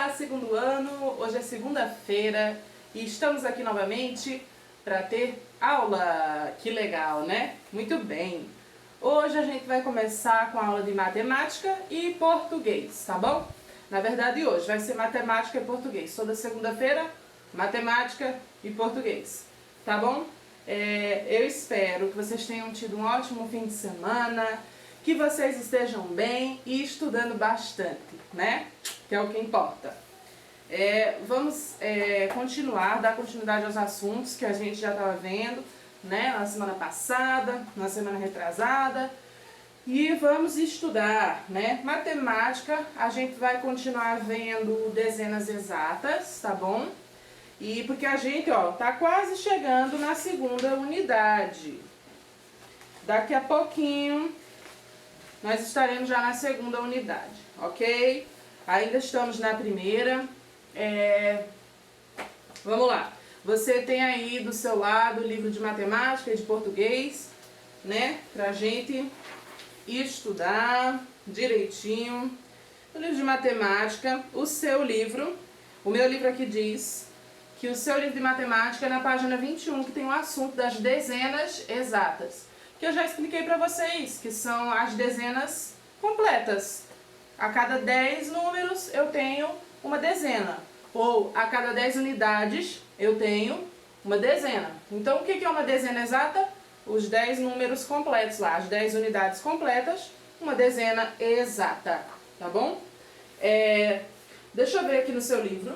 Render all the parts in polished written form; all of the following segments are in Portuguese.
Olá, segundo ano, hoje é segunda-feira e estamos aqui novamente para ter aula. Que legal, né? Muito bem! Hoje a gente vai começar com a aula de matemática e português, tá bom? Na verdade hoje vai ser matemática e português. Toda segunda-feira, matemática e português, tá bom? Eu espero que vocês tenham tido um ótimo fim de semana, que vocês estejam bem e estudando bastante, né? Que é o que importa. Vamos dar continuidade aos assuntos que a gente já estava vendo, né? Na semana passada, na semana retrasada. E vamos estudar, né? Matemática, a gente vai continuar vendo dezenas exatas, tá bom? E porque a gente, tá quase chegando na segunda unidade. Daqui a pouquinho nós estaremos já na segunda unidade, ok? Ainda estamos na primeira. Vamos lá. Você tem aí do seu lado o livro de matemática e de português, né? Pra gente estudar direitinho. O livro de matemática, o meu livro aqui diz que o seu livro de matemática é na página 21, que tem o assunto das dezenas exatas. Que eu já expliquei pra vocês, que são as dezenas completas. A cada 10 números eu tenho uma dezena. Ou a cada 10 unidades eu tenho uma dezena. Então o que é uma dezena exata? Os 10 números completos lá, as 10 unidades completas, uma dezena exata, tá bom? Deixa eu ver aqui no seu livro.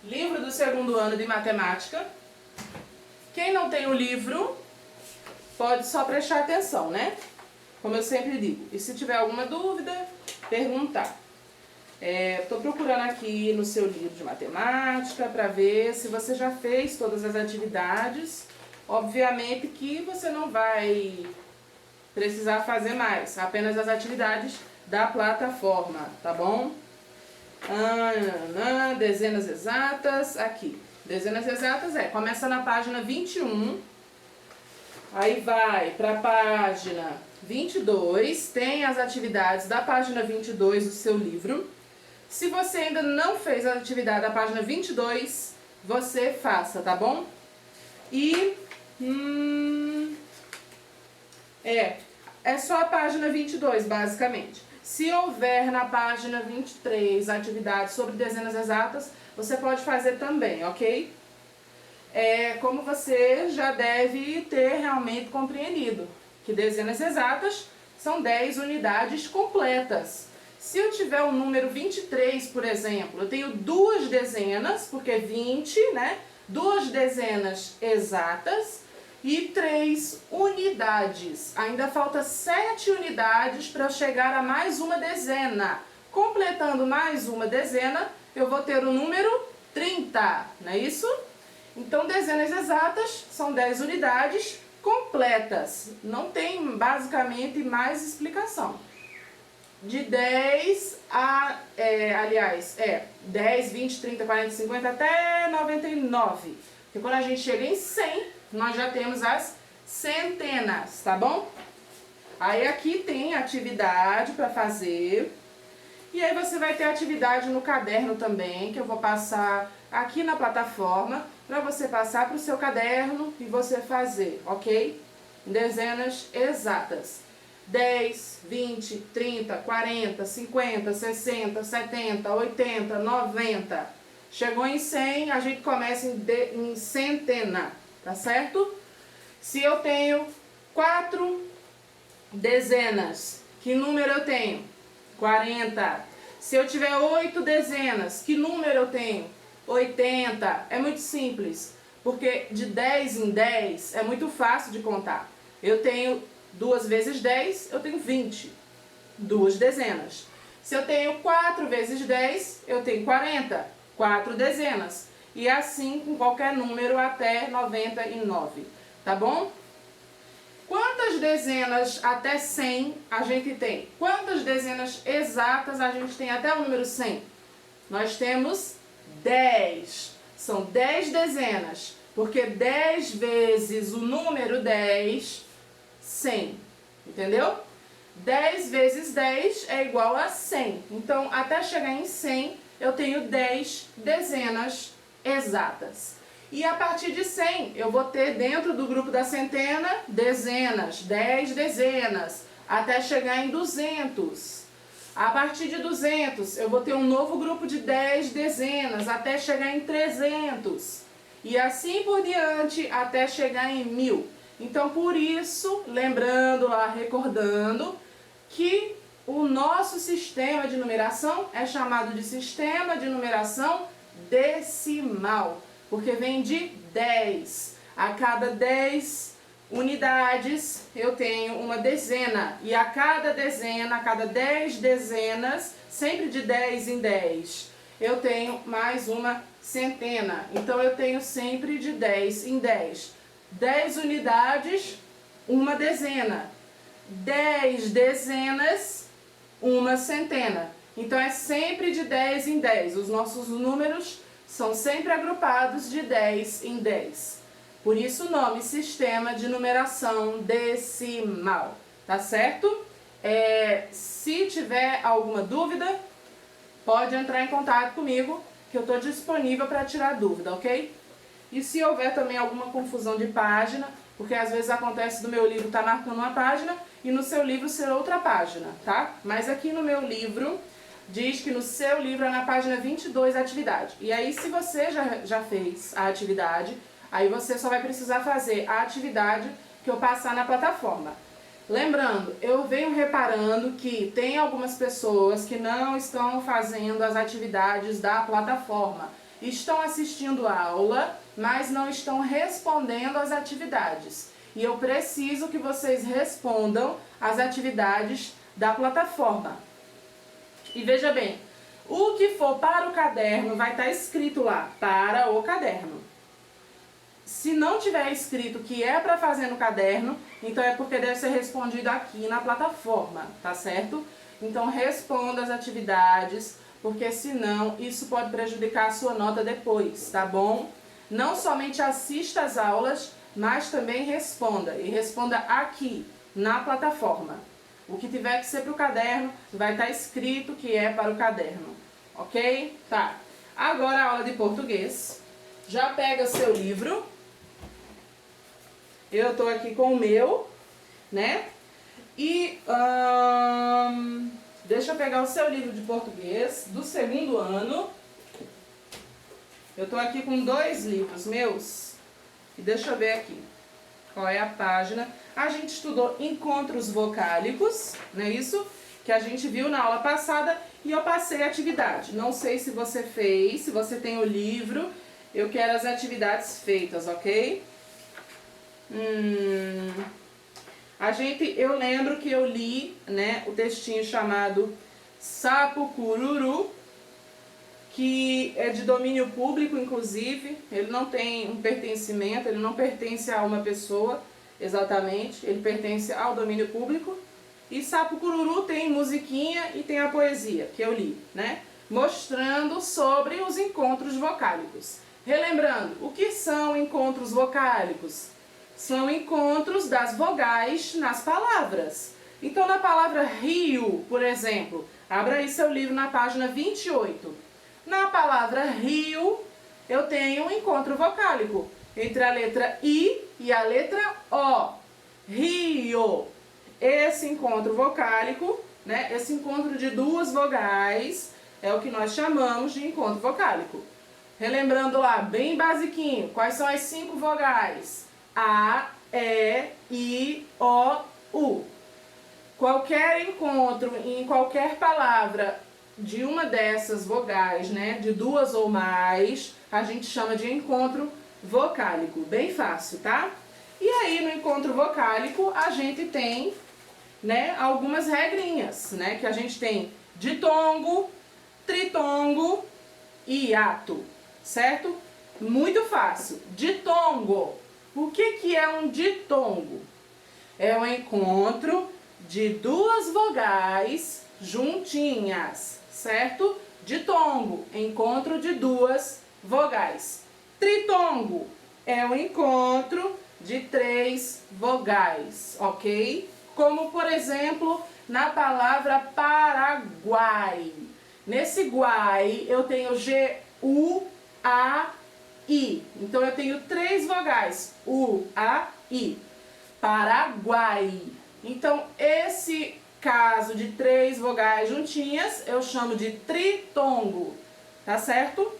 Livro do segundo ano de matemática. Quem não tem o livro, pode só prestar atenção, né? Como eu sempre digo. E se tiver alguma dúvida, perguntar. Estou procurando aqui no seu livro de matemática para ver se você já fez todas as atividades. Obviamente que você não vai precisar fazer mais, apenas as atividades da plataforma, tá bom? Dezenas exatas, aqui. Dezenas exatas começa na página 21, aí vai para a página 22, tem as atividades da página 22 do seu livro. Se você ainda não fez a atividade da página 22, você faça, tá bom? E é só a página 22, basicamente. Se houver na página 23 atividades sobre dezenas exatas, você pode fazer também, ok? Como você já deve ter realmente compreendido, que dezenas exatas são 10 unidades completas. Se eu tiver o número 23, por exemplo, eu tenho duas dezenas, porque 20, né? Duas dezenas exatas e 3 unidades. Ainda falta 7 unidades para chegar a mais uma dezena. Completando mais uma dezena, eu vou ter o número 30, não é isso? Então, dezenas exatas são 10 unidades completas. Não tem basicamente mais explicação. De 10 a, 10, 20, 30, 40, 50 até 99. Porque quando a gente chega em 100, nós já temos as centenas, tá bom? Aí aqui tem atividade para fazer. E aí você vai ter atividade no caderno também, que eu vou passar aqui na plataforma, para você passar para o seu caderno e você fazer, ok? Dezenas exatas. 10, 20, 30, 40, 50, 60, 70, 80, 90. Chegou em 100, a gente começa em centena, tá certo? Se eu tenho 4 dezenas, que número eu tenho? 40. Se eu tiver 8 dezenas, que número eu tenho? 80. É muito simples, porque de 10 em 10 é muito fácil de contar. Eu tenho 2 vezes 10, eu tenho 20. 2 dezenas. Se eu tenho 4 vezes 10, eu tenho 40. 4 dezenas. E assim com qualquer número até 99. Tá bom? Quantas dezenas até 100 a gente tem? Quantas dezenas exatas a gente tem até o número 100? Nós temos 10. São 10 dezenas. Porque 10 vezes o número 10... 100, entendeu? 10 vezes 10 é igual a 100. Então, até chegar em 100, eu tenho 10 dezenas exatas. E a partir de 100, eu vou ter dentro do grupo da centena dezenas, 10 dezenas, até chegar em 200. A partir de 200, eu vou ter um novo grupo de 10 dezenas, até chegar em 300. E assim por diante, até chegar em 1000. Então, por isso, lembrando lá, recordando, que o nosso sistema de numeração é chamado de sistema de numeração decimal, porque vem de 10. A cada 10 unidades eu tenho uma dezena, e a cada 10 dezenas, sempre de 10 em 10, eu tenho mais uma centena. Então eu tenho sempre de 10 em 10. 10 unidades, uma dezena. 10 dezenas, uma centena. Então é sempre de 10 em 10. Os nossos números são sempre agrupados de 10 em 10. Por isso o nome sistema de numeração decimal. Tá certo? Se tiver alguma dúvida, pode entrar em contato comigo, que eu estou disponível para tirar dúvida, ok? E se houver também alguma confusão de página, porque às vezes acontece do meu livro estar marcando uma página e no seu livro ser outra página, tá? Mas aqui no meu livro, diz que no seu livro é na página 22 a atividade. E aí, se você já fez a atividade, aí você só vai precisar fazer a atividade que eu passar na plataforma. Lembrando, eu venho reparando que tem algumas pessoas que não estão fazendo as atividades da plataforma. Estão assistindo a aula, mas não estão respondendo às atividades. E eu preciso que vocês respondam às atividades da plataforma. E veja bem, o que for para o caderno vai estar escrito lá, para o caderno. Se não tiver escrito que é para fazer no caderno, então é porque deve ser respondido aqui na plataforma, tá certo? Então responda as atividades, porque senão isso pode prejudicar a sua nota depois, tá bom? Não somente assista às aulas, mas também responda. E responda aqui, na plataforma. O que tiver que ser para o caderno, vai estar escrito que é para o caderno. Ok? Tá. Agora a aula de português. Já pega seu livro. Eu estou aqui com o meu, né? E deixa eu pegar o seu livro de português do segundo ano. Eu estou aqui com 2 livros meus. E deixa eu ver aqui qual é a página. A gente estudou encontros vocálicos, não é isso? Que a gente viu na aula passada e eu passei a atividade. Não sei se você fez, se você tem o livro. Eu quero as atividades feitas, ok? Eu lembro que eu li, né, o textinho chamado Sapo Cururu, que é de domínio público, inclusive. Ele não tem um pertencimento, ele não pertence a uma pessoa, exatamente. Ele pertence ao domínio público. E Sapo Cururu tem musiquinha e tem a poesia, que eu li, né? Mostrando sobre os encontros vocálicos. Relembrando, o que são encontros vocálicos? São encontros das vogais nas palavras. Então, na palavra rio, por exemplo, abra aí seu livro na página 28. Na palavra rio, eu tenho um encontro vocálico entre a letra I e a letra O. Rio. Esse encontro vocálico, né, esse encontro de 2 vogais, é o que nós chamamos de encontro vocálico. Relembrando lá, bem basiquinho, quais são as 5 vogais? A, E, I, O, U. Qualquer encontro em qualquer palavra de uma dessas vogais, né, de 2 ou mais, a gente chama de encontro vocálico. Bem fácil, tá? E aí, no encontro vocálico, a gente tem, né, algumas regrinhas, né, que a gente tem ditongo, tritongo e hiato, certo? Muito fácil. Ditongo. O que é um ditongo? É um encontro de 2 vogais juntinhas, certo? Ditongo, encontro de 2 vogais. Tritongo é um encontro de 3 vogais, ok? Como, por exemplo, na palavra Paraguai. Nesse guai, eu tenho G, U, A, I. Então, eu tenho 3 vogais. U, A, I. Paraguai. Então, esse caso de 3 vogais juntinhas, eu chamo de tritongo. Tá certo?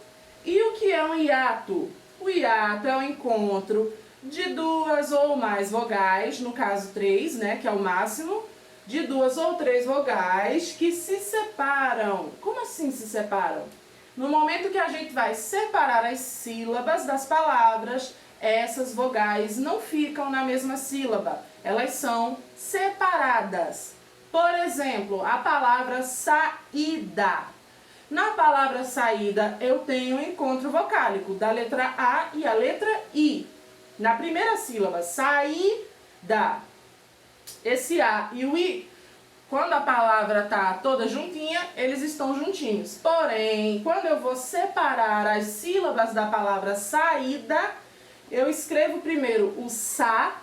E o que é um hiato? O hiato é o encontro de 2 ou mais vogais, no caso 3, né, que é o máximo, de 2 ou 3 vogais que se separam. Como assim se separam? No momento que a gente vai separar as sílabas das palavras, essas vogais não ficam na mesma sílaba, elas são separadas. Por exemplo, a palavra saída. Na palavra saída, eu tenho um encontro vocálico da letra A e a letra I. Na primeira sílaba, saída. Esse A e o I, quando a palavra está toda juntinha, eles estão juntinhos. Porém, quando eu vou separar as sílabas da palavra saída, eu escrevo primeiro o sa,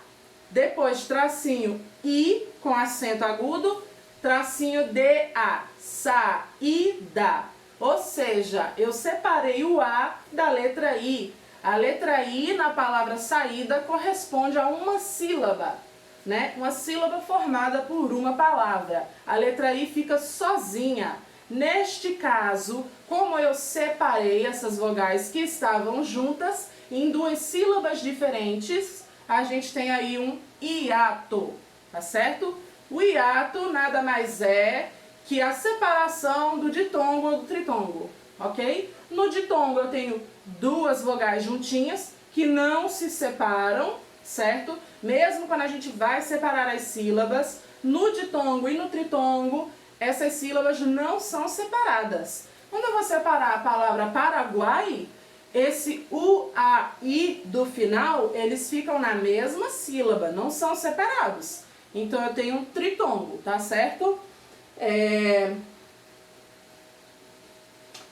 depois tracinho I com acento agudo, tracinho DA, saída. Ou seja, eu separei o A da letra I. A letra I na palavra saída corresponde a uma sílaba, né? Uma sílaba formada por uma palavra. A letra I fica sozinha. Neste caso, como eu separei essas vogais que estavam juntas em 2 sílabas diferentes, a gente tem aí um hiato, tá certo? O hiato nada mais é que a separação do ditongo ou do tritongo, ok? No ditongo eu tenho 2 vogais juntinhas que não se separam, certo? Mesmo quando a gente vai separar as sílabas, no ditongo e no tritongo, essas sílabas não são separadas. Quando eu vou separar a palavra Paraguai, esse U, A, I do final, eles ficam na mesma sílaba, não são separados. Então eu tenho um tritongo, tá certo?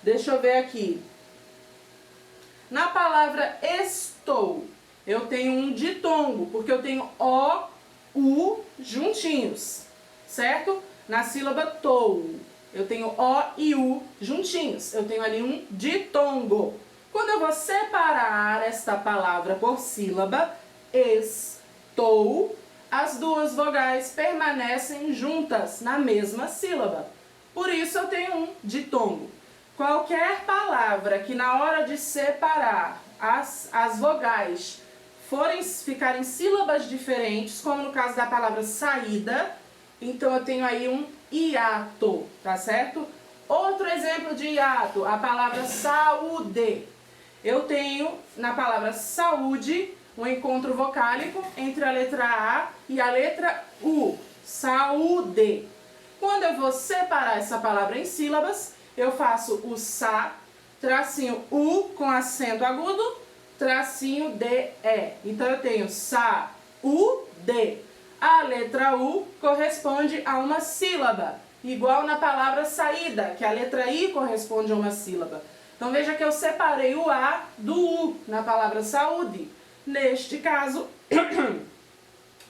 Deixa eu ver aqui. Na palavra estou, eu tenho um ditongo, porque eu tenho O, U juntinhos, certo? Na sílaba tou, eu tenho O e U juntinhos, eu tenho ali um ditongo. Quando eu vou separar esta palavra por sílaba, estou, as 2 vogais permanecem juntas na mesma sílaba. Por isso eu tenho um ditongo. Qualquer palavra que na hora de separar as vogais ficarem sílabas diferentes, como no caso da palavra saída, então eu tenho aí um hiato, tá certo? Outro exemplo de hiato, a palavra saúde. Eu tenho na palavra saúde um encontro vocálico entre a letra A e a letra U. Saúde. Quando eu vou separar essa palavra em sílabas, eu faço o sa, tracinho U com acento agudo, tracinho DE. Então eu tenho sa, U, D. A letra U corresponde a uma sílaba, igual na palavra saída, que a letra I corresponde a uma sílaba. Então veja que eu separei o A do U na palavra saúde. Neste caso,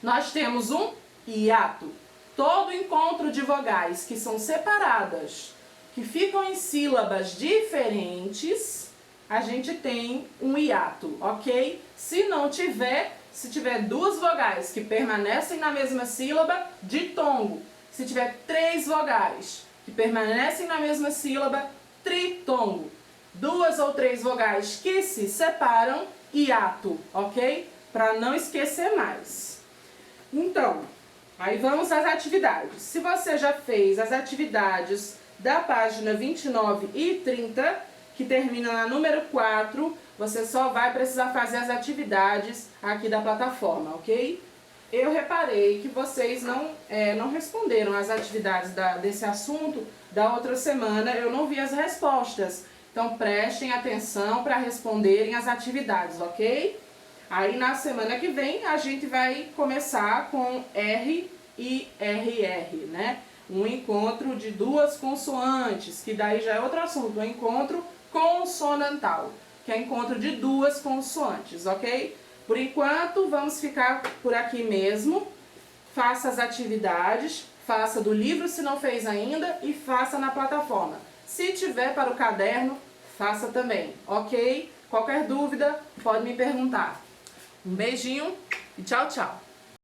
nós temos um hiato. Todo encontro de vogais que são separadas, que ficam em sílabas diferentes, a gente tem um hiato, ok? Se não tiver, se tiver 2 vogais que permanecem na mesma sílaba, ditongo. Se tiver 3 vogais que permanecem na mesma sílaba, tritongo. 2 ou 3 vogais que se separam, hiato, ok? Para não esquecer mais. Então, aí vamos às atividades. Se você já fez as atividades da página 29 e 30, que termina na número 4, você só vai precisar fazer as atividades aqui da plataforma, ok? Eu reparei que vocês não responderam as atividades desse assunto da outra semana, eu não vi as respostas. Então, prestem atenção para responderem as atividades, ok? Aí, na semana que vem, a gente vai começar com R e RR, né? Um encontro de 2 consoantes, que daí já é outro assunto, um encontro consonantal, que é encontro de 2 consoantes, ok? Por enquanto, vamos ficar por aqui mesmo. Faça as atividades, faça do livro se não fez ainda e faça na plataforma. Se tiver para o caderno, faça também, ok? Qualquer dúvida, pode me perguntar. Um beijinho e tchau, tchau!